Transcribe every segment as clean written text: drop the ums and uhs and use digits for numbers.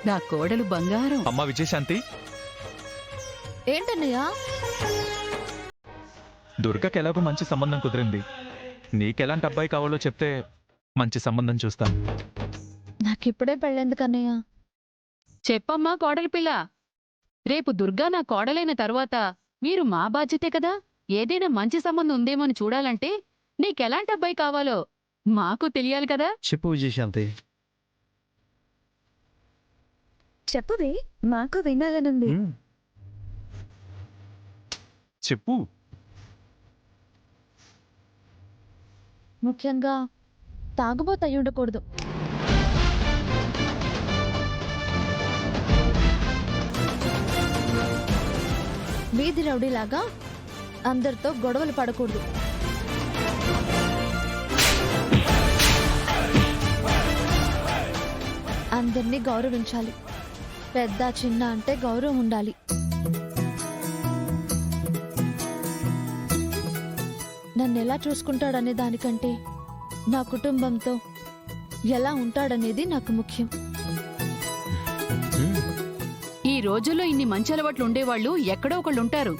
నా కోడలు బంగారం. అమ్మా విజయశాంతి, ఏంటన్నయ్యా? దుర్గకి ఎలాగో మంచి సంబంధం కుదిరింది. నీకెలాంటి అబ్బాయి కావాలో చెప్తే మంచి సంబంధం చూస్తాను. నాకిప్పుడే పెళ్ళెందుకన్నయ్యా? చెప్పమ్మా కోడలి పిల్ల. రేపు దుర్గా నా కోడలైన తరువాత మీరు మా బాధ్యతే కదా. ఏదైనా మంచి సంబంధం ఉందేమోని చూడాలంటే నీకెలాంటి అబ్బాయి కావాలో మాకు తెలియాలి కదా. చెప్పు విజయశాంతి. చెప్పవే, మాకు వినాలనుంది. చెప్పు. ముఖ్యంగా తాగుబోతు అయి ఉండకూడదు. వీధి రౌడీలాగా అందరితో గొడవలు పడకూడదు. అందరినీ గౌరవించాలి. పెద్ద చిన్న అంటే గౌరవం ఉండాలి. నన్ను ఎలా చూసుకుంటాడనే దానికంటే నా కుటుంబంతో ఎలా ఉంటాడనేది నాకు ముఖ్యం. ఈ రోజుల్లో ఇన్ని మంచి అలవాట్లు ఉండేవాళ్ళు ఎక్కడో ఒకళ్ళుంటారు.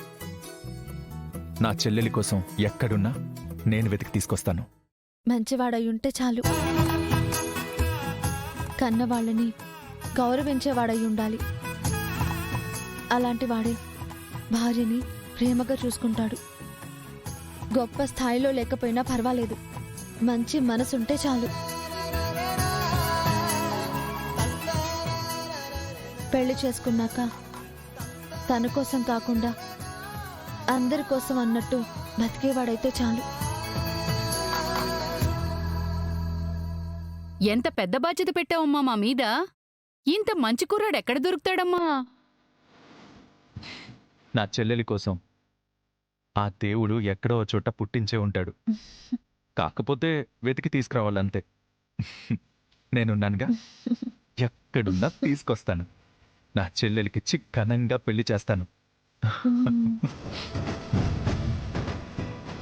నా చెల్లెలి కోసం ఎక్కడున్నా నేను వెతికి తీసుకొస్తాను. మంచివాడై ఉంటే చాలు. కన్నవాళ్ళని గౌరవించేవాడై ఉండాలి. అలాంటి వాడే భార్యని ప్రేమగా చూసుకుంటాడు. గొప్ప స్థాయిలో లేకపోయినా పర్వాలేదు, మంచి మనసుంటే చాలు. పెళ్లి చేసుకున్నాక తన కోసం కాకుండా అందరి కోసం అన్నట్టు బతికేవాడైతే చాలు. ఎంత పెద్ద బాధ్యత పెట్టావమ్మా మా మీద. ఇంత మంచి కుర్రాడు ఎక్కడ దొరుకుతాడమ్మా? నా చెల్లెలి కోసం ఆ దేవుడు ఎక్కడో ఓ చోట పుట్టించే ఉంటాడు. కాకపోతే వెతికి తీసుకురావాలంతే. నేనున్నానుగా, ఎక్కడున్నా తీసుకొస్తాను. నా చెల్లెలికి ఘనంగా పెళ్లి చేస్తాను.